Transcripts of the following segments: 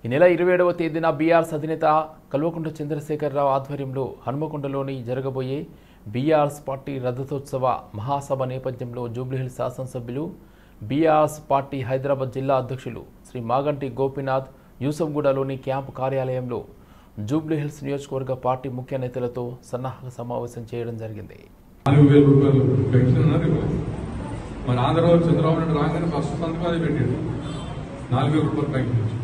ఈ నెల 27వ తేదీన బీఆర్ఎస్ అధినేత కల్వకుంట్ల చంద్రశేఖరరావు ఆధ్వర్యంలో హనుమకొండలోని జరగబోయే బీఆర్ఎస్ పార్టీ రథోత్సవ మహాసభ నేపథ్యంలో జూబ్లీహిల్స్ శాసనసభ్యులు బీఆర్ఎస్ పార్టీ హైదరాబాద్ జిల్లా అధ్యక్షులు శ్రీ మాగంటి గోపీనాథ్ యూసఫ్గూడలోని క్యాంపు కార్యాలయంలో జూబ్లీహిల్స్ నియోజకవర్గ పార్టీ ముఖ్య నేతలతో సన్నాహక సమావేశం చేయడం జరిగింది. 4,000 రూపాయలు పెన్షన్ అన్నారు. మన ఆంధ్రప్రదేశ్ చంద్రబాబు నాయుడు రాగానే ఫస్ట్ సంతకాలు పెట్టాడు 4,000 రూపాయలు పెన్షన్.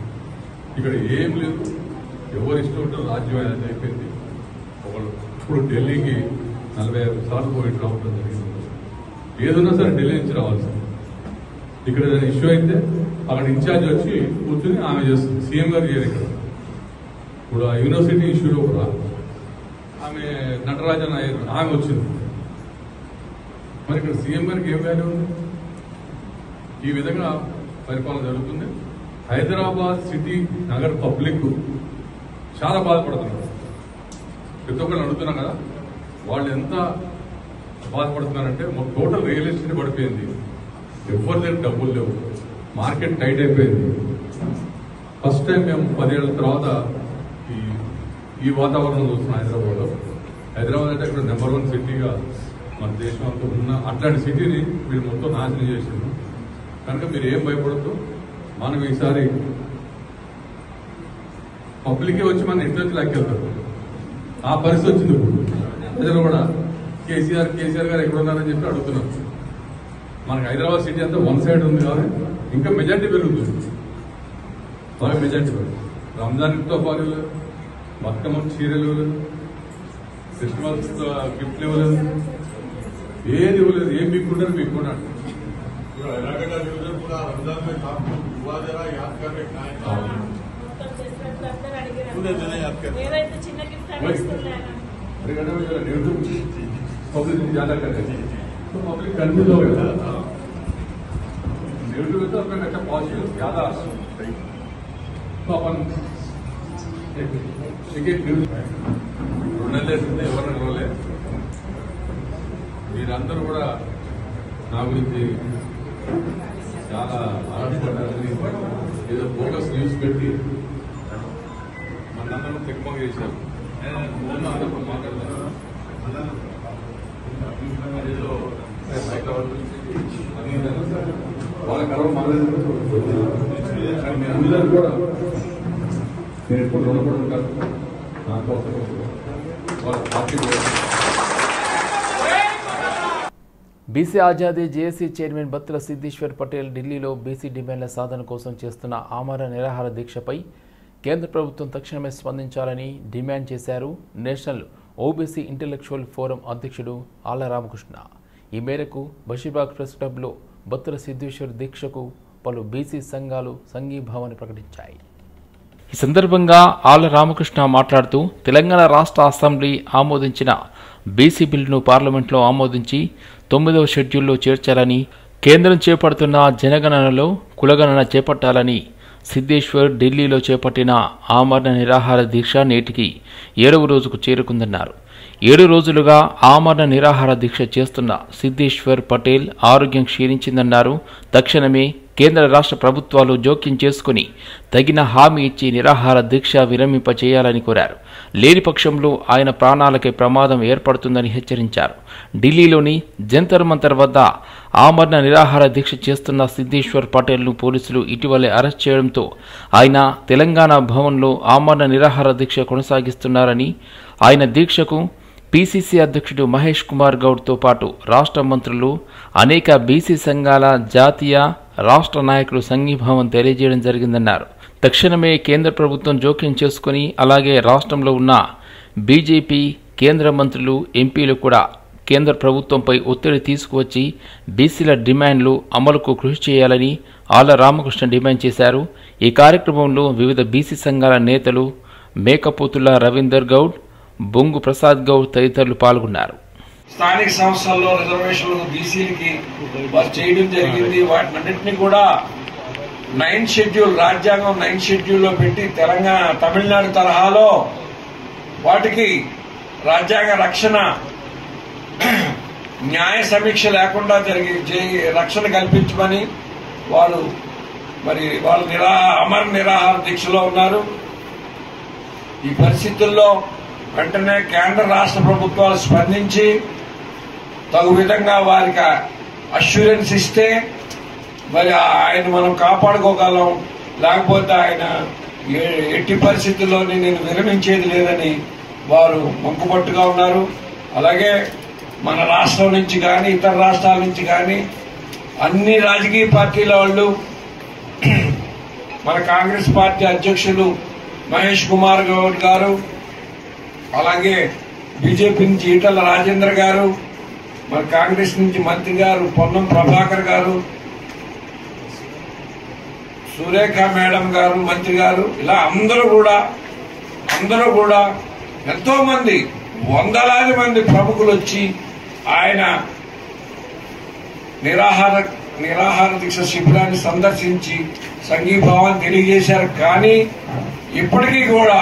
ఇక్కడ ఏం లేదు, ఎవరు ఇష్టం ఉంటే రాజ్యం అనేది అయిపోయింది. ఒకళ్ళు ఇప్పుడు ఢిల్లీకి 45 సార్లు పోయి రావడం జరిగింది. ఏదన్నా సరే ఢిల్లీ నుంచి రావాల్సింది. ఇక్కడ ఏదైనా ఇష్యూ అయితే అక్కడ ఇన్ఛార్జ్ వచ్చి కూర్చొని ఆమె చేస్తుంది. సీఎం గారు చేయరు. ఇక్కడ ఇప్పుడు ఆ యూనివర్సిటీ ఇష్యూలో కూడా ఆమె నటరాజన్ అయ్యారు, ఆమె వచ్చింది. మరి ఇక్కడ సీఎం గారికి ఏం వాల్యూ ఉంది? ఈ విధంగా పరిపాలన జరుగుతుంది. హైదరాబాద్ సిటీ నగర్ పబ్లిక్ చాలా బాధపడుతున్నారు. ప్రతి ఒక్కరు అడుగుతున్నా కదా, వాళ్ళు ఎంత బాధపడుతున్నారంటే టోటల్ రియల్ ఎస్టేట్ పడిపోయింది. ఎవరి దగ్గర డబ్బులు లేవు, మార్కెట్ టైట్ అయిపోయింది. ఫస్ట్ టైం మేము 10 ఏళ్ల తర్వాత ఈ వాతావరణం చూస్తున్నాం హైదరాబాద్లో. హైదరాబాద్ అంటే ఇక్కడ నెంబర్ 1 సిటీగా మన దేశం అంతా ఉన్న అట్లాంటి సిటీని మీరు మొత్తం నాశనం చేసింది. కనుక మీరు ఏం భయపడద్దు. మనం ఈసారి పబ్లికే వచ్చి మన ఇంటి నుంచి లాక్కెళ్తారు. ఆ పరిస్థితి వచ్చింది. ఇప్పుడు ప్రజలు కూడా కేసీఆర్ గారు ఎక్కడున్నారని చెప్పి అడుగుతున్నారు. మనకు హైదరాబాద్ సిటీ అంతా 1 సైడ్ ఉంది కాబట్టి ఇంకా మెజార్టీ పెరుగుతుంది. బాగా మెజార్టీ పెరుగుతుంది. రంజాన్తో పాటు బతుకమ్మ చీరలు ఇవ్వలేదు, క్రిస్మస్ గిఫ్ట్లు ఇవ్వలేదు, ఏది ఇవ్వలేదు. ఏం మీకుంటారు మీకు కూడా पब्लिक ज्यादा कर रहे हैं तो पब्लिक कन्फ्यूज हो गया. नेगेटिव तो अपने अच्छा पॉजिटिव ज्यादा तो अपन రుణలేసింది ఎవరు రోలే. మీరందరూ కూడా నా గురించి చాలా ఆరాటపడ్డారని ఏదో ఫోకస్ న్యూస్ పెట్టి మనందరం తెక్కువ చేశారు. అందరూ మాట్లాడతారు ఏదో వాళ్ళ కలవ మాట్లాడారు. మీరందరూ కూడా నేను ఎప్పుడు రుణపడి ఉంటాను. నా కోసం వాళ్ళ party BC Azadi JAC chairman Battula Siddheshwar Patel ఢిల్లీలో బీసీ డిమాండ్ల సాధన కోసం చేస్తున్న ఆమరణ నిరాహార దీక్షపై కేంద్ర ప్రభుత్వం తక్షణమే స్పందించాలని డిమాండ్ చేశారు నేషనల్ ఓబీసీ ఇంటెలెక్చువల్ ఫోరం అధ్యక్షుడు ఆళ్ల రామకృష్ణ. ఈ మేరకు బషీర్బాగ్ ప్రెస్ క్లబ్లో బత్తుల సిద్ధేశ్వర్ దీక్షకు పలు బీసీ సంఘాలు సంఘీభావాన్ని ప్రకటించాయి. ఈ సందర్భంగా ఆళ్ల రామకృష్ణ మాట్లాడుతూ తెలంగాణ రాష్ట్ర అసెంబ్లీ ఆమోదించిన బీసీ బిల్లును పార్లమెంట్లో ఆమోదించి 9వ షెడ్యూల్లో చేర్చాలని, కేంద్రం చేపడుతున్న జనగణనలో కులగణన చేపట్టాలని సిద్ధేశ్వర్ ఢిల్లీలో చేపట్టిన ఆమరణ నిరాహార దీక్ష నేటికి 7వ రోజుకు చేరుకుందన్నారు. 7 రోజులుగా ఆమరణ నిరాహార దీక్ష చేస్తున్న సిద్ధేశ్వర్ పటేల్ ఆరోగ్యం క్షీణించిందన్నారు. తక్షణమే కేంద్ర రాష్ట్ర ప్రభుత్వాలు జోక్యం చేసుకుని తగిన హామీ ఇచ్చి నిరాహార దీక్ష విరమింపచేయాలని కోరారు. లేని పక్షంలో ఆయన ప్రాణాలకే ప్రమాదం ఏర్పడుతుందని హెచ్చరించారు. ఢిల్లీలోని జంతర్ మంతర్ వద్ద ఆమరణ నిరాహార దీక్ష చేస్తున్న సిద్ధేశ్వర్ పటేల్ను పోలీసులు ఇటీవలే అరెస్ట్ చేయడంతో ఆయన తెలంగాణ భవన్లో ఆమరణ నిరాహార దీక్ష కొనసాగిస్తున్నారని, ఆయన దీక్షకు పీసీసీ అధ్యక్షుడు మహేష్ కుమార్ గౌడ్తో పాటు రాష్ట్ర మంత్రులు, అనేక బీసీ సంఘాల జాతీయ రాష్ట్ర నాయకులు సంఘీభావం తెలియజేయడం జరిగిందన్నారు. తక్షణమే కేంద్ర ప్రభుత్వం జోక్యం చేసుకుని అలాగే రాష్ట్రంలో ఉన్న బీజేపీ కేంద్ర మంత్రులు, ఎంపీలు కూడా కేంద్ర ప్రభుత్వంపై ఒత్తిడి తీసుకువచ్చి బీసీల డిమాండ్లు అమలుకు కృషి చేయాలని ఆళ్ల రామకృష్ణ డిమాండ్ చేశారు. ఈ కార్యక్రమంలో వివిధ బీసీ సంఘాల నేతలు మేకపోతుల రవీందర్ గౌడ్, బొంగు ప్రసాద్ గౌడ్ తదితరులు పాల్గొన్నారు. స్థానిక సంస్థల్లో రిజర్వేషన్లు బీసీలకి చేయడం జరిగింది. వాటినన్నింటినీ కూడా 9th షెడ్యూల్ రాజ్యాంగం 9th షెడ్యూల్లో పెట్టి తెలంగాణ తమిళనాడు తరహాలో వాటికి రాజ్యాంగ రక్షణ న్యాయ సమీక్ష లేకుండా రక్షణ కల్పించమని వారు మరి వాళ్ళు అమర నిరాహార దీక్షలో ఉన్నారు. ఈ పరిస్థితుల్లో వెంటనే కేంద్ర రాష్ట్ర ప్రభుత్వాలు స్పందించి తగు విధంగా వారికి అష్యూరెన్స్ ఇస్తే మరి ఆయన మనం కాపాడుకోగలం, లేకపోతే ఆయన ఎట్టి పరిస్థితుల్లో నేను విరమించేది లేదని వారు మొక్కుబట్టుగా ఉన్నారు. అలాగే మన రాష్ట్రం నుంచి కానీ ఇతర రాష్ట్రాల నుంచి కానీ అన్ని రాజకీయ పార్టీల వాళ్ళు, మన కాంగ్రెస్ పార్టీ అధ్యక్షులు మహేష్ కుమార్ గౌడ్ గారు, అలాగే బీజేపీ నుంచి ఈటల రాజేంద్ర గారు, మన కాంగ్రెస్ నుంచి మంత్రి గారు పొన్నం ప్రభాకర్ గారు, సురేఖ మేడం గారు మంత్రి గారు, ఇలా అందరూ కూడా ఎంతో మంది వందలాది మంది ప్రముఖులు వచ్చి ఆయన నిరాహార దీక్ష శిబిరాన్ని సందర్శించి సంఘీభావాన్ని తెలియజేశారు. కానీ ఇప్పటికీ కూడా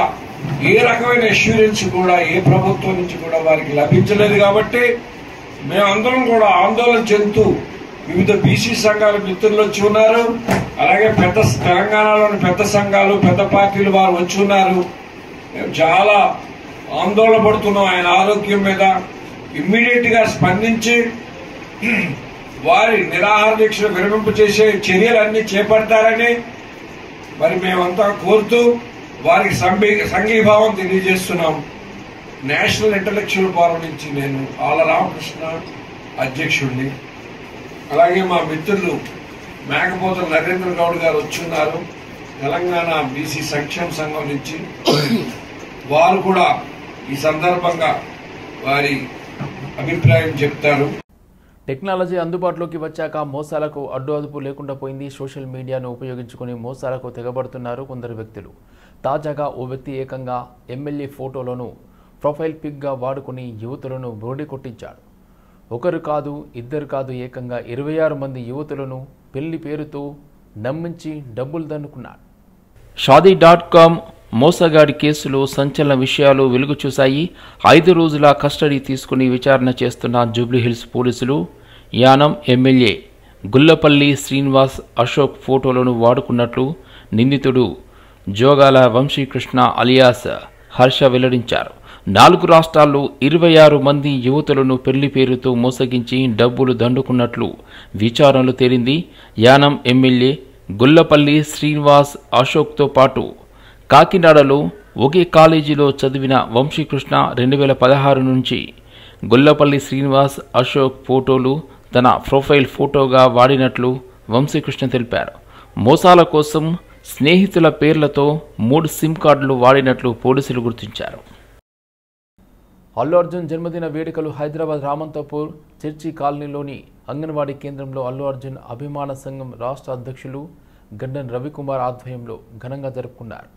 ఏ రకమైన అష్యూరెన్స్ కూడా ఏ ప్రభుత్వం నుంచి కూడా వారికి లభించలేదు. కాబట్టి మేమందరం కూడా ఆందోళన చెందుతూ వివిధ బీసీ సంఘాల మిత్రులు వచ్చి ఉన్నారు. అలాగే తెలంగాణలోని పెద్ద సంఘాలు పెద్ద పార్టీలు వారు వచ్చి ఉన్నారు. మేము చాలా ఆందోళన పడుతున్నాం ఆయన ఆరోగ్యం మీద. ఇమ్మీడియట్ గా స్పందించి వారి నిరాహార దీక్షను విరమింపు చేసే చర్యలన్నీ చేపడతారని మరి మేమంతా కోరుతూ వారికి సంఘీభావం తెలియజేస్తున్నాం. నేషనల్ ఇంటలెక్చువల్ ఫోరం నుంచి నేను ఆళ్ల రామకృష్ణ అధ్యక్షుడిని. అలాగే మా మిత్రులు మేకపోతుల నరేంద్ర గౌడ్ గారు వచ్చున్నారు తెలంగాణ బీసీ సంక్షేమ సంఘం నుంచి. వారు కూడా ఈ సందర్భంగా వారి అభిప్రాయం చెప్తారు. టెక్నాలజీ అందుబాటులోకి వచ్చాక మోసాలకు అడ్డు అదుపు లేకుండా పోయింది. సోషల్ మీడియాను ఉపయోగించుకుని మోసాలకు తెగబడుతున్నారు కొందరు వ్యక్తులు. తాజాగా ఓ వ్యక్తి ఏకంగా ఎమ్మెల్యే ఫోటోలను ప్రొఫైల్ పిక్గా వాడుకుని యువతులను బోడి కొట్టించాడు. ఒకరు కాదు ఇద్దరు కాదు ఏకంగా 26 మంది యువతులను పెళ్లి పేరుతో నమ్మించి డబ్బులు దండుకున్నాడు. షాదీ.com మోసగాడి కేసులో సంచలన విషయాలు వెలుగు చూశాయి. 5 రోజుల కస్టడీ తీసుకుని విచారణ చేస్తున్న జూబ్లీహిల్స్ పోలీసులు యానం ఎమ్మెల్యే గుల్లపల్లి శ్రీనివాస్ అశోక్ ఫోటోలను వాడుకున్నట్లు నిందితుడు జోగాల వంశీకృష్ణ అలియాస్ హర్ష వెల్లడించారు. 4 రాష్ట్రాల్లో 26 మంది యువతులను పెళ్లి పేరుతో మోసగించి డబ్బులు దండుకున్నట్లు విచారణలో తేలింది. యానం ఎమ్మెల్యే గుల్లపల్లి శ్రీనివాస్ అశోక్తో పాటు కాకినాడలో ఒకే కాలేజీలో చదివిన వంశీకృష్ణ 2016 నుంచి గుల్లపల్లి శ్రీనివాస్ అశోక్ ఫోటోలు తన ప్రొఫైల్ ఫోటోగా వాడినట్లు వంశీకృష్ణ తెలిపారు. మోసాల కోసం స్నేహితుల పేర్లతో 3 సిమ్ కార్డులు వాడినట్లు పోలీసులు గుర్తించారు. అల్లు అర్జున్ జన్మదిన వేడుకలు హైదరాబాద్ రామంతపూర్ చర్చి కాలనీలోని అంగన్వాడీ కేంద్రంలో అల్లు అర్జున్ అభిమాన సంఘం రాష్ట్ర అధ్యక్షులు గడ్డన్ రవికుమార్ ఆధ్వర్యంలో ఘనంగా జరుపుకున్నారు.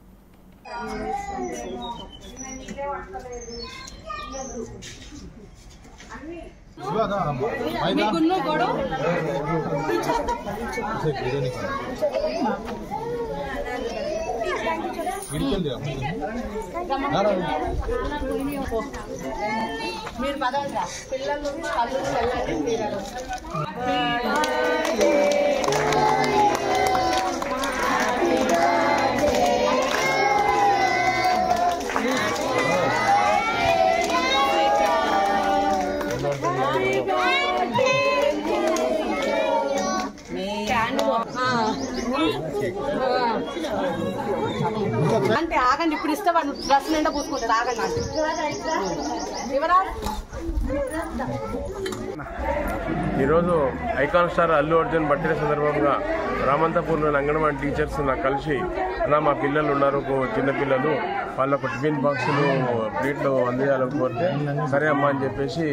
మీరు పదంగా పిల్లలు కళ్ళు చల్లండి మీరు అంటే ఆగండి, ఇప్పుడు ఇస్తే వాడు డ్రెస్ నిండా పూసుకుంటారు. ఆగండి అంటే ఈరోజు icon star Allu Arjun birthday సందర్భంగా రామంతపూర్లోని అంగన్వాడీ టీచర్స్ నాకు కలిసి మా పిల్లలు ఉన్నారు, చిన్నపిల్లలు, వాళ్ళకు టిఫిన్ బాక్సులు ప్లేట్లు అందించాలని కోరితే సరే అమ్మా అని చెప్పేసి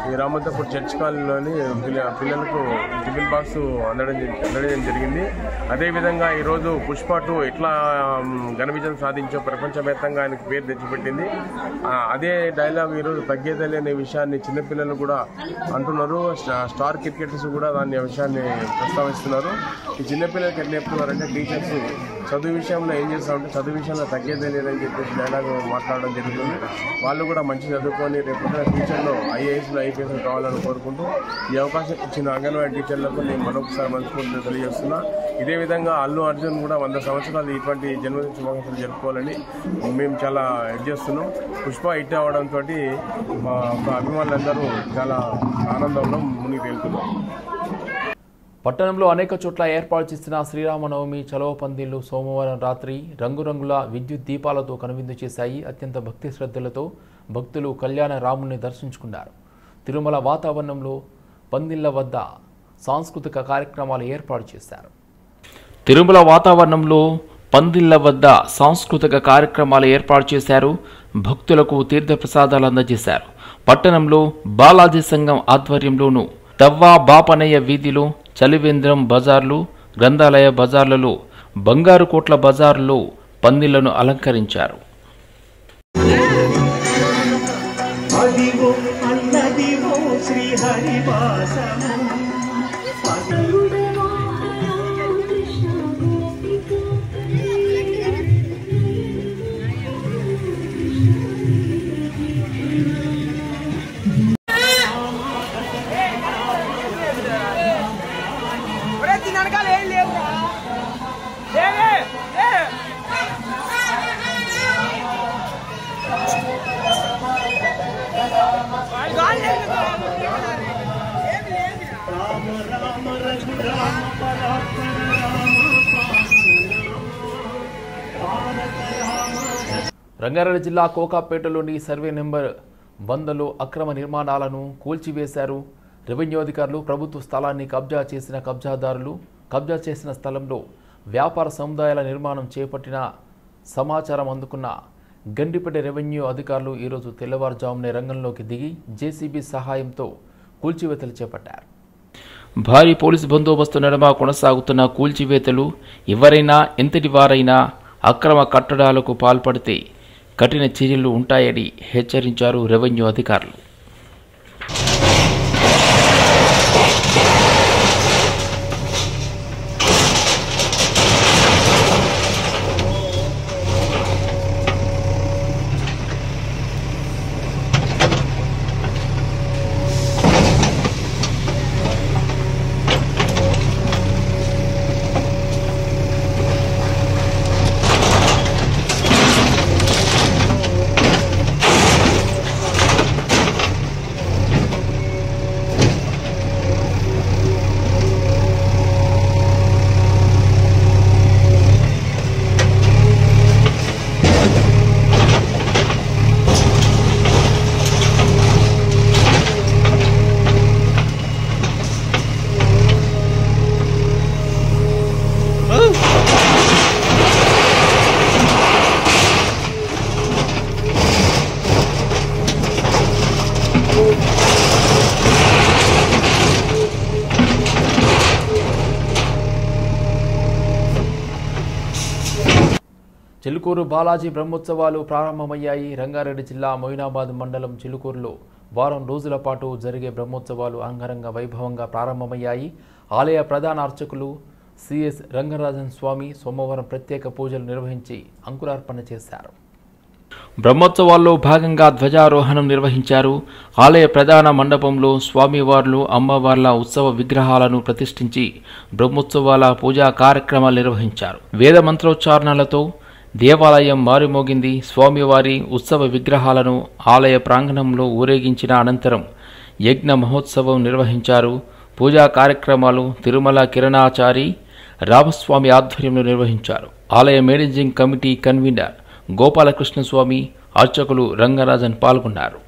ఈ రామంతపూర్ చర్చ్ కాలనీలోని పిల్లలకు టిఫిన్ బాక్స్ అందడం జరిగింది. అదేవిధంగా ఈరోజు పుష్ప 2 ఎట్లా ఘన విజయం సాధించో ప్రపంచవ్యాప్తంగా ఆయనకు పేరు తెచ్చిపెట్టింది. అదే డైలాగ్ ఈరోజు తగ్గేదలే అనే విషయాన్ని చిన్నపిల్లలు కూడా అంటున్నారు. స్టార్ క్రికెటర్స్ కూడా దాన్ని విషయాన్ని ప్రస్తావిస్తున్నారు. ఈ చిన్నపిల్లలకి ఎట్లా చెప్తున్నారంటే టీచర్స్ చదువు విషయంలో ఏం చేస్తామంటే చదువు విషయంలో తగ్గేదే లేదని చెప్పేసి డైలాగ్ మాట్లాడడం జరుగుతుంది. వాళ్ళు కూడా మంచి చదువుకొని రేపు ఫ్యూచర్లో ఐఏఎస్లు ఐపీఎస్లు కావాలని కోరుకుంటూ ఈ అవకాశం ఇచ్చిన అంగన్వాడీ టీచర్లకు నేను మరొకసారి మనస్ఫూర్తిగా తెలియజేస్తున్నా. ఇదే విధంగా అల్లు అర్జున్ కూడా 100 సంవత్సరాలు ఇటువంటి జన్మదిన శుభాకాంక్షలు జరుపుకోవాలని మేము చాలా చేస్తున్నాం. పుష్ప హిట్ అవడంతో మా అభిమానులందరూ చాలా ఆనందంలో మునిగి తేలుతున్నాం. పట్టణంలో అనేక చోట్ల ఏర్పాటు చేసిన శ్రీరామనవమి చలవ పందిళ్లు సోమవారం రాత్రి రంగురంగుల విద్యుత్ దీపాలతో కనువిందు చేశాయి. అత్యంత భక్తి శ్రద్ధలతో భక్తులు కళ్యాణ రాముని దర్శించుకున్నారు. తిరుమల వాతావరణంలో పందిళ్ల వద్ద సాంస్కృతిక కార్యక్రమాలు ఏర్పాటు చేశారు. తిరుమల వాతావరణంలో పందిళ్ల వద్ద సాంస్కృతిక కార్యక్రమాలు ఏర్పాటు చేశారు. భక్తులకు తీర్థప్రసాదాలు అందజేశారు. పట్టణంలో బాలాజీ సంఘం ఆధ్వర్యంలోనూ తవ్వా బాపనయ్య వీధిలో చలివేంద్రం బజార్లు, గ్రంథాలయ బజార్లలో, బంగారు కోట్ల బజార్లో పందిళ్లను అలంకరించారు. రంగారెడ్డి జిల్లా కోకాపేటలోని సర్వే నెంబర్ 100లో అక్రమ నిర్మాణాలను కూల్చివేశారు. రెవెన్యూ అధికారులు ప్రభుత్వ స్థలాన్ని కబ్జా చేసిన కబ్జాదారులు కబ్జా చేసిన స్థలంలో వ్యాపార సముదాయాల నిర్మాణం చేపట్టిన సమాచారం అందుకున్న గండిపేట రెవెన్యూ అధికారులు ఈరోజు తెల్లవారుజామునే రంగంలోకి దిగి జేసీబీ సహాయంతో కూల్చివేతలు చేపట్టారు. భారీ పోలీసు బందోబస్తు నడుమ కొనసాగుతున్న కూల్చివేతలు ఎవరైనా ఎంతటి వారైనా అక్రమ కట్టడాలకు పాల్పడితే కఠిన చర్యలు ఉంటాయని హెచ్చరించారు రెవెన్యూ అధికారులు. చిలుకూరు బాలాజీ బ్రహ్మోత్సవాలు ప్రారంభమయ్యాయి. రంగారెడ్డి జిల్లా మొయినాబాద్ మండలం చిలుకూరులో వారం రోజుల పాటు జరిగే బ్రహ్మోత్సవాలు అంగరంగ వైభవంగా ప్రారంభమయ్యాయి. ఆలయ ప్రధాన అర్చకులు సిఎస్ రంగరాజన్ స్వామి సోమవారం ప్రత్యేక పూజలు నిర్వహించి అంకురార్పణ చేశారు. బ్రహ్మోత్సవాల్లో భాగంగా ధ్వజారోహణం నిర్వహించారు. ఆలయ ప్రధాన మండపంలో స్వామివార్లు అమ్మవార్ల ఉత్సవ విగ్రహాలను ప్రతిష్ఠించి బ్రహ్మోత్సవాల పూజా కార్యక్రమాలు నిర్వహించారు. వేద మంత్రోచ్చారణలతో దేవాలయం మారుమోగింది. స్వామివారి ఉత్సవ విగ్రహాలను ఆలయ ప్రాంగణంలో ఊరేగించిన అనంతరం యజ్ఞ మహోత్సవం నిర్వహించారు. పూజా కార్యక్రమాలు తిరుమల కిరణాచారి రామస్వామి ఆధ్వర్యంలో నిర్వహించారు. ఆలయ మేనేజింగ్ కమిటీ కన్వీనర్ గోపాలకృష్ణస్వామి, అర్చకులు రంగరాజన్ పాల్గొన్నారు.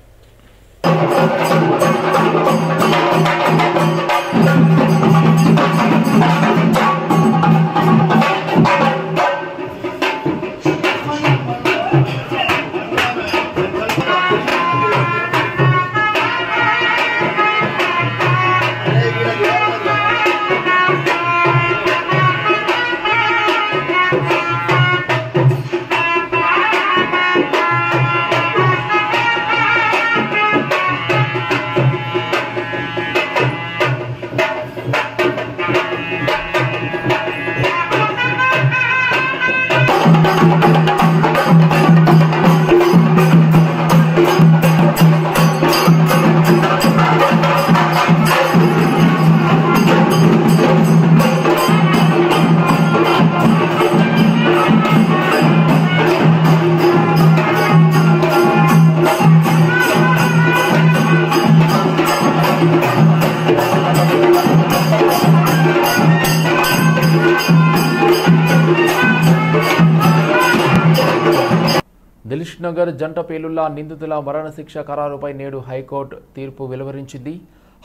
దిల్షుఖ్నగర్ జంట పేలుళ్ల నిందితుల మరణశిక్ష ఖరారుపై నేడు హైకోర్టు తీర్పు వెలువరించింది.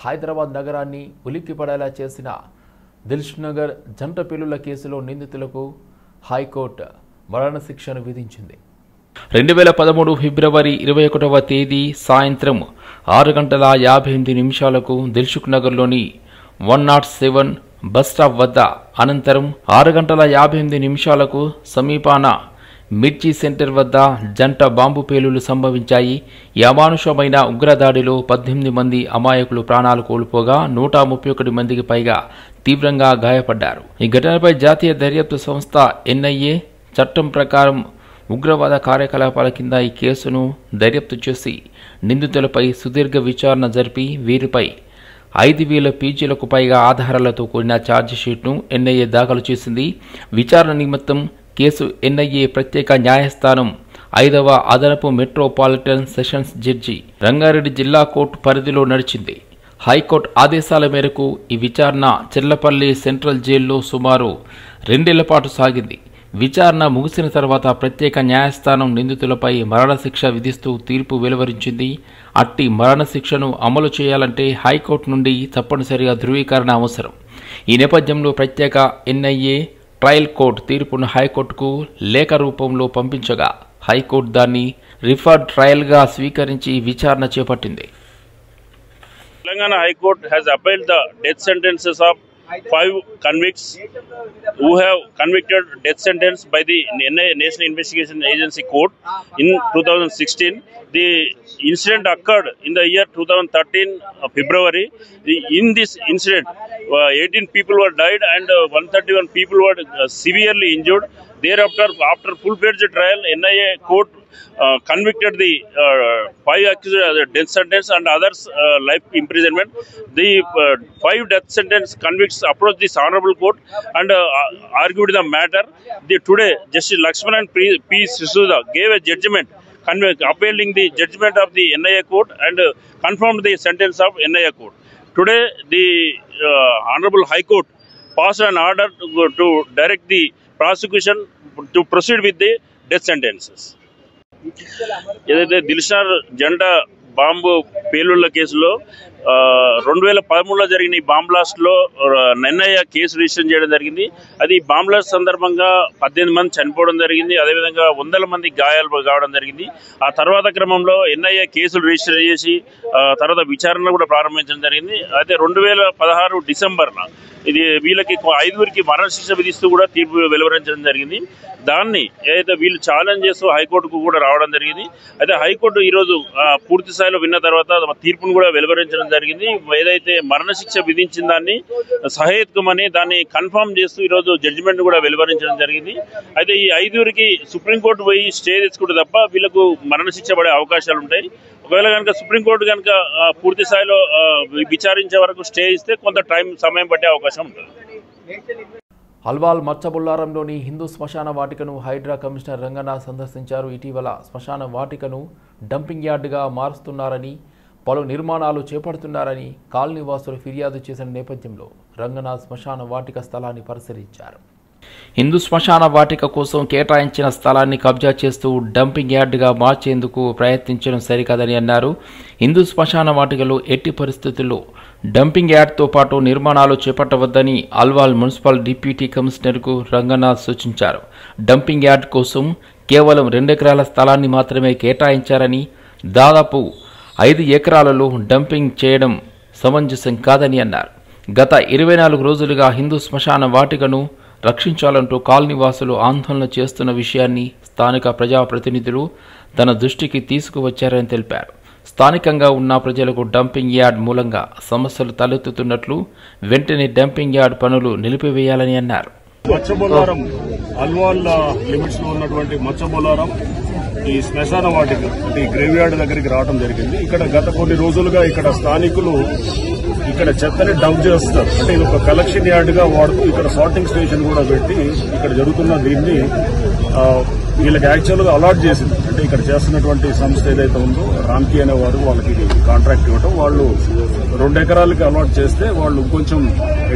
హైదరాబాద్ నగరాన్ని ఉలిక్కిపడేలా చేసిన దిల్షుఖ్నగర్ జంట పేలుళ్ల కేసులో నిందితులకు హైకోర్టు మరణశిక్షను విధించింది. 2013 ఫిబ్రవరి 21వ తేదీ సాయంత్రం 6:58 దిల్షుఖ్నగర్లోని 107 బస్టాప్ వద్ద, అనంతరం 6:58 సమీపాన మిర్చి సెంటర్ వద్ద జంట బాంబు పేలుళ్లు సంభవించాయి. ఈ అమానుషమైన ఉగ్రదాడిలో 18 మంది అమాయకులు ప్రాణాలు కోల్పోగా 131 మందికి పైగా తీవ్రంగా గాయపడ్డారు. ఈ ఘటనపై జాతీయ దర్యాప్తు సంస్థ NIA చట్టం ప్రకారం ఉగ్రవాద కార్యకలాపాల కింద ఈ కేసును దర్యాప్తు చేసి నిందితులపై సుదీర్ఘ విచారణ జరిపి వీరిపై 5,000 పేజీలకు పైగా ఆధారాలతో కూడిన ఛార్జిషీట్ను NIA దాఖలు చేసింది. విచారణ నిమిత్తం కేసు NIA ప్రత్యేక న్యాయస్థానం 5వ అదనపు మెట్రోపాలిటన్ సెషన్స్ జడ్జి రంగారెడ్డి జిల్లా కోర్టు పరిధిలో నడిచింది. హైకోర్టు ఆదేశాల మేరకు ఈ విచారణ చెర్లపల్లి సెంట్రల్ జైల్లో సుమారు 2 ఏళ్ల పాటు సాగింది. విచారణ ముగిసిన తర్వాత ప్రత్యేక న్యాయస్థానం నిందితులపై మరణశిక్ష విధిస్తూ తీర్పు వెలువరించింది. అట్టి మరణశిక్షను అమలు చేయాలంటే హైకోర్టు నుండి తప్పనిసరిగా ధృవీకరణ అవసరం. ఈ నేపథ్యంలో ప్రత్యేక NIA ట్రయల్ కోర్టు తీర్పును హైకోర్టుకు లేఖ రూపంలో పంపించగా హైకోర్టు దాన్ని రిఫర్డ్ ట్రయల్గా స్వీకరించి విచారణ చేపట్టింది. Telangana high court has upheld the death sentences of 5 convicts who have convicted death sentence by the National Investigation Agency Court in 2016. The incident occurred in the year 2013 February. In this incident, 18 people were died and 131 people were severely injured. Thereafter, after full-fledged trial, NIA court convicted the 5 accused death sentence and others life imprisonment. The 5 death sentence convicts approached this honorable court and argued the matter. Today, Justice Lakshmanan P. Sisuda gave a judgment upholding the judgment of the NIA court and confirmed the sentence of NIA court. Today, the honorable High Court passed an order to direct the prosecution to proceed with the death sentences. ఏదైతే దిల్షుఖ్నగర్ జంట bomb పేలుళ్ల కేసులో 2013లో జరిగిన ఈ bomb blast లో NIA case register చేయడం జరిగింది. అది bomb blast సందర్భంగా 18 మంది చనిపోవడం జరిగింది. అదేవిధంగా 100 మంది గాయాలు కావడం జరిగింది. ఆ తర్వాత క్రమంలో NIA కేసులు రిజిస్టర్ చేసి తర్వాత విచారణ కూడా ప్రారంభించడం జరిగింది. అయితే 2016 డిసెంబర్న ఇది వీళ్ళకి 5గురికి మరణశిక్ష విధిస్తూ కూడా తీర్పు వెలువరించడం జరిగింది. దాన్ని ఏదైతే వీళ్ళు ఛాలెంజ్ చేస్తూ హైకోర్టుకు కూడా రావడం జరిగింది. అయితే హైకోర్టు ఈరోజు పూర్తి స్థాయిలో విన్న తర్వాత తీర్పును కూడా వెలువరించడం జరిగింది. ఏదైతే మరణశిక్ష విధించిన దాన్ని సహేతుకమని దాన్ని కన్ఫర్మ్ చేస్తూ ఈరోజు జడ్జిమెంట్ కూడా వెలువరించడం జరిగింది. అయితే ఈ 5గురికి సుప్రీంకోర్టు పోయి స్టే తెచ్చుకుంటే తప్ప వీళ్ళకు మరణశిక్ష పడే అవకాశాలు ఉంటాయి. ఒకవేళ కనుక సుప్రీంకోర్టు కనుక పూర్తి స్థాయిలో విచారించే వరకు స్టే ఇస్తే కొంత సమయం పట్టే అవకాశం ఉంటుంది. అల్వాల్ మచ్చబుల్లారంలోని హిందూ శ్మశాన వాటికను హైడ్రా కమిషనర్ రంగన్న సందర్శించారు. ఇటీవల శ్మశాన వాటికను డంపింగ్ యార్డుగా మారుస్తున్నారని, పలు నిర్మాణాలు చేపడుతున్నారని కాలనీవాసులు ఫిర్యాదు చేసిన నేపథ్యంలో రంగన్న శ్మశాన వాటిక స్థలాన్ని పరిశీలించారు. హిందూ శ్మశాన వాటిక కోసం కేటాయించిన స్థలాన్ని కబ్జా చేస్తూ డంపింగ్ యార్డుగా మార్చేందుకు ప్రయత్నించడం సరికాదని అన్నారు. హిందూ శ్మశాన వాటికలో ఎట్టి పరిస్థితుల్లో డంపింగ్ యార్డ్తో పాటు నిర్మాణాలు చేపట్టవద్దని అల్వాల్ మున్సిపల్ డిప్యూటీ కమిషనర్కు రంగన్న సూచించారు. డంపింగ్ యార్డ్ కోసం కేవలం 2 ఎకరాల స్థలాన్ని మాత్రమే కేటాయించారని, దాదాపు 5 ఎకరాలలో డంపింగ్ చేయడం సమంజసం కాదని అన్నారు. గత 24 రోజులుగా హిందూ శ్మశాన వాటికను రక్షించాలంటూ కాలనీవాసులు ఆందోళన చేస్తున్న విషయాన్ని స్థానిక ప్రజాప్రతినిధులు తన దృష్టికి తీసుకువచ్చారని తెలిపారు. స్థానికంగా ఉన్న ప్రజలకు డంపింగ్ యార్డ్ మూలంగా సమస్యలు తలెత్తుతున్నట్లు, వెంటనే డంపింగ్ యార్డ్ పనులు నిలిపివేయాలని అన్నారు. మచ్చబొల్లారం అల్వాల్ లిమిట్స్ లో ఉన్నటువంటి మచ్చబొల్లారం ఈ శ్మశాన వాటిక అంటే ఈ గ్రేవ్ యార్డ్ దగ్గరికి రావడం జరిగింది. ఇక్కడ గత కొన్ని రోజులుగా ఇక్కడ స్థానికులు ఇక్కడ చెత్తని డంప్ చేస్తారు. అంటే ఇది ఒక కలెక్షన్ యార్డ్ గా వాడుతూ ఇక్కడ సార్టింగ్ స్టేషన్ కూడా పెట్టి ఇక్కడ జరుగుతున్న దీన్ని వీళ్ళకి యాక్చువల్గా అలాట్ చేసింది. అంటే ఇక్కడ చేస్తున్నటువంటి సంస్థ ఏదైతే ఉందో రామ్కి అనేవారు వాళ్ళకి కాంట్రాక్ట్ ఇవ్వటం, వాళ్ళు 2 ఎకరాలకి అలాట్ చేస్తే వాళ్ళు కొంచెం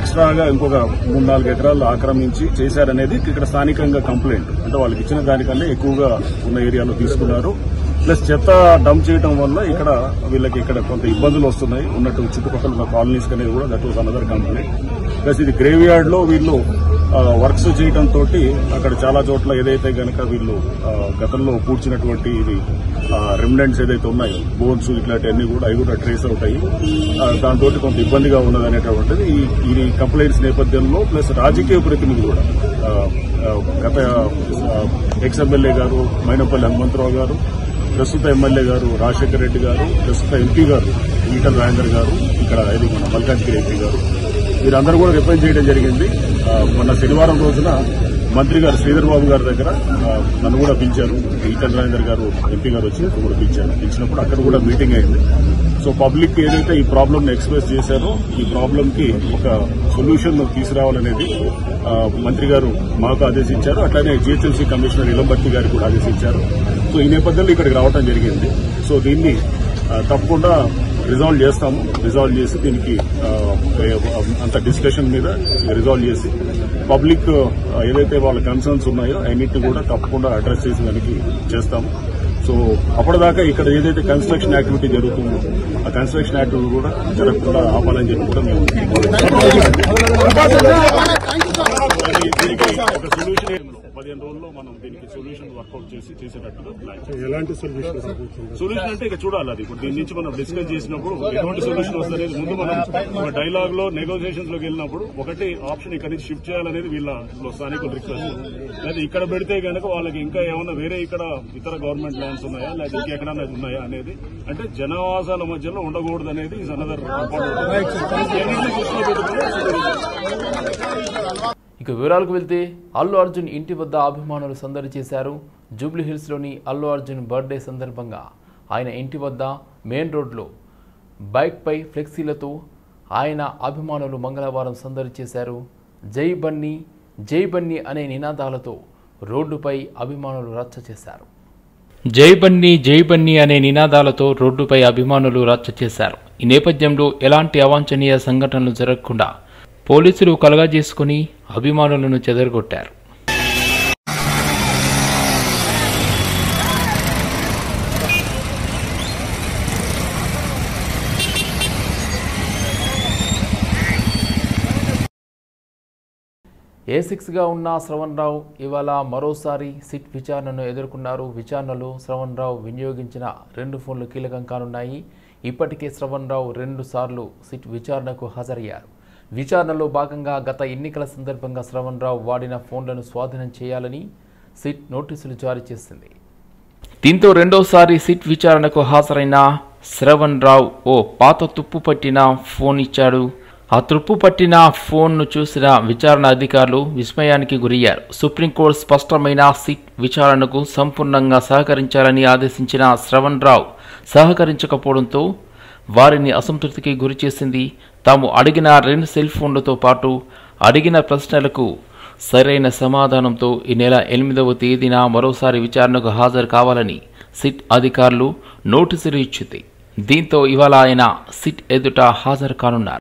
ఎక్స్ట్రాగా ఇంకొక 3-4 ఎకరాలు ఆక్రమించి చేశారనేది ఇక్కడ స్థానికంగా కంప్లైంట్. అంటే వాళ్ళకి ఇచ్చిన దానికన్నా ఎక్కువగా ఉన్న ఏరియాలో తీసుకున్నారు. ప్లస్ చెత్త డంప్ చేయడం వల్ల వీళ్ళకి ఇక్కడ కొంత ఇబ్బందులు వస్తున్నాయి ఉన్నట్టు చుట్టుపక్కల ఉన్న కాలనీస్ అనేది కూడా that was another complaint. Plus ఇది గ్రేవ్ యార్డ్ లో వీళ్ళు వర్క్స్ చేయడం తోటి అక్కడ చాలా చోట్ల ఏదైతే గనక వీళ్ళు గతంలో పూడ్చినటువంటి ఇది రెమినెంట్స్ ఏదైతే ఉన్నాయో బోన్స్ ఇట్లాంటివన్నీ కూడా అవి కూడా ట్రేస్ అవుతాయి. దాంతో కొంత ఇబ్బందిగా ఉన్నదనేటువంటిది ఈ కంప్లైంట్స్ నేపథ్యంలో ప్లస్ రాజకీయ ప్రతినిధులు కూడా గత ఎక్స్ ఎమ్మెల్యే గారు మైనపల్లి హనుమంతరావు గారు, ప్రస్తుత ఎమ్మెల్యే గారు రాజశేఖర రెడ్డి గారు, ప్రస్తుత ఎంపీ గారు ఈటల రాజేందర్ గారు, ఇక్కడ ఇది మన మల్కాజ్గిరి ఎంపీ గారు, వీరందరూ కూడా రిప్రజెంట్ చేయడం జరిగింది. మొన్న శనివారం రోజున మంత్రి గారు శ్రీధర్ బాబు గారి దగ్గర నన్ను కూడా పిలిచారు. ఈటల రాజేందర్ గారు ఎంపీ గారు వచ్చి కూడా పిలిచినప్పుడు అక్కడ కూడా మీటింగ్ అయింది. సో పబ్లిక్ ఏదైతే ఈ ప్రాబ్లం ఎక్స్ప్రెస్ చేశారో ఈ ప్రాబ్లం కి ఒక సొల్యూషన్ తీసుకురావాలనేది మంత్రి గారు మాకు ఆదేశించారు. అట్లానే జీహెచ్ఎంసీ కమిషనర్ ఇలంబర్తి గారికి కూడా ఆదేశించారు. సో ఈ నేపథ్యంలో ఇక్కడికి రావడం జరిగింది. సో దీన్ని తప్పకుండా రిజాల్వ్ చేస్తాము. రిజాల్వ్ చేసి దీనికి అంత డిస్కషన్ మీద రిజాల్వ్ చేసి పబ్లిక్ ఏదైతే వాళ్ళ కన్సర్న్స్ ఉన్నాయో అన్నింటినీ కూడా తప్పకుండా అడ్రస్ చేసి దానికి చేస్తాము. సో అప్పటిదాకా ఇక్కడ ఏదైతే కన్స్ట్రక్షన్ యాక్టివిటీ జరుగుతుందో ఆ కన్స్ట్రక్షన్ యాక్టివిటీ కూడా జరగకుండా ఆపాలని చెప్పి కూడా మేము ఒక సొల్యూషన్ 15 రోజుల్లో మనం దీనికి సొల్యూషన్ వర్కౌట్ చేసేటట్టుగా ఎలాంటి సొల్యూషన్ అంటే ఇక చూడాలి. అది ఇప్పుడు దీని నుంచి మనం డిస్కస్ చేసినప్పుడు ఎటువంటి సొల్యూషన్ వస్తుంది ముందు మనం ఒక డైలాగ్ లో నెగోసియేషన్స్ లోకి వెళ్ళినప్పుడు ఒకటి ఆప్షన్ ఇక్కడ నుంచి షిఫ్ట్ చేయాలనేది వీళ్ళ స్థానికుల రిక్వెస్ట్. లేదా ఇక్కడ పెడితే కనుక వాళ్ళకి ఇంకా ఏమన్నా వేరే ఇక్కడ ఇతర గవర్నమెంట్ ల్యాండ్స్ ఉన్నాయా లేదా ఇంకెక్కడన్నా ఉన్నాయా అనేది, అంటే జనవాసాల మధ్యలో ఉండకూడదు అనేది ఈజ్ అనదర్ ఇక వివరాలకు వెళ్తే అల్లు అర్జున్ ఇంటి వద్ద అభిమానులు సందడి చేశారు. జూబ్లీ హిల్స్లోని అల్లు అర్జున్ బర్త్డే సందర్భంగా ఆయన ఇంటి వద్ద మెయిన్ రోడ్లో బైక్పై ఫ్లెక్సీలతో ఆయన అభిమానులు మంగళవారం సందడి చేశారు. జై బన్నీ జై బన్నీ అనే నినాదాలతో రోడ్డుపై అభిమానులు రచ్చ చేశారు. జై బన్నీ అనే నినాదాలతో రోడ్డుపై అభిమానులు రచ్చ చేశారు. ఈ నేపథ్యంలో ఎలాంటి అవాంఛనీయ సంఘటనలు జరగకుండా పోలీసులు కలగజేసుకుని అభిమానులను చెదరగొట్టారు. A6గా ఉన్న శ్రవణ్ రావు ఇవాళ మరోసారి సిట్ విచారణను ఎదుర్కొన్నారు. విచారణలో శ్రవణ్ రావు వినియోగించిన 2 ఫోన్లు కీలకం కానున్నాయి. ఇప్పటికే శ్రవణ్ రావు 2 సార్లు సిట్ విచారణకు హాజరయ్యారు. విచారణలో భాగంగా గత ఎన్నికల సందర్భంగా శ్రవణ్ రావు వాడిన ఫోన్లను స్వాధీనం చేయాలని సిట్ నోటీసులు జారీ చేసింది. దీంతో రెండోసారి సిట్ విచారణకు హాజరైన శ్రవణ్ రావు ఓ పాత తుప్పు పట్టిన ఫోన్ ఇచ్చాడు. ఆ తుప్పు పట్టిన ఫోన్ను చూసిన విచారణ అధికారులు విస్మయానికి గురయ్యారు. సుప్రీంకోర్టు స్పష్టమైన సిట్ విచారణకు సంపూర్ణంగా సహకరించాలని ఆదేశించిన శ్రవణ్ రావు సహకరించకపోవడంతో వారిని అసంతృప్తికి గురిచేసింది. తాము అడిగిన 2 సెల్ ఫోన్లతో పాటు అడిగిన ప్రశ్నలకు సరైన సమాధానంతో ఈ నెల 8వ తేదీన మరోసారి విచారణకు హాజరు కావాలని సిట్ అధికారులు నోటీసులు ఇచ్చింది. దీంతో ఇవాళ ఆయన సిట్ ఎదుట హాజరు కానున్నారు.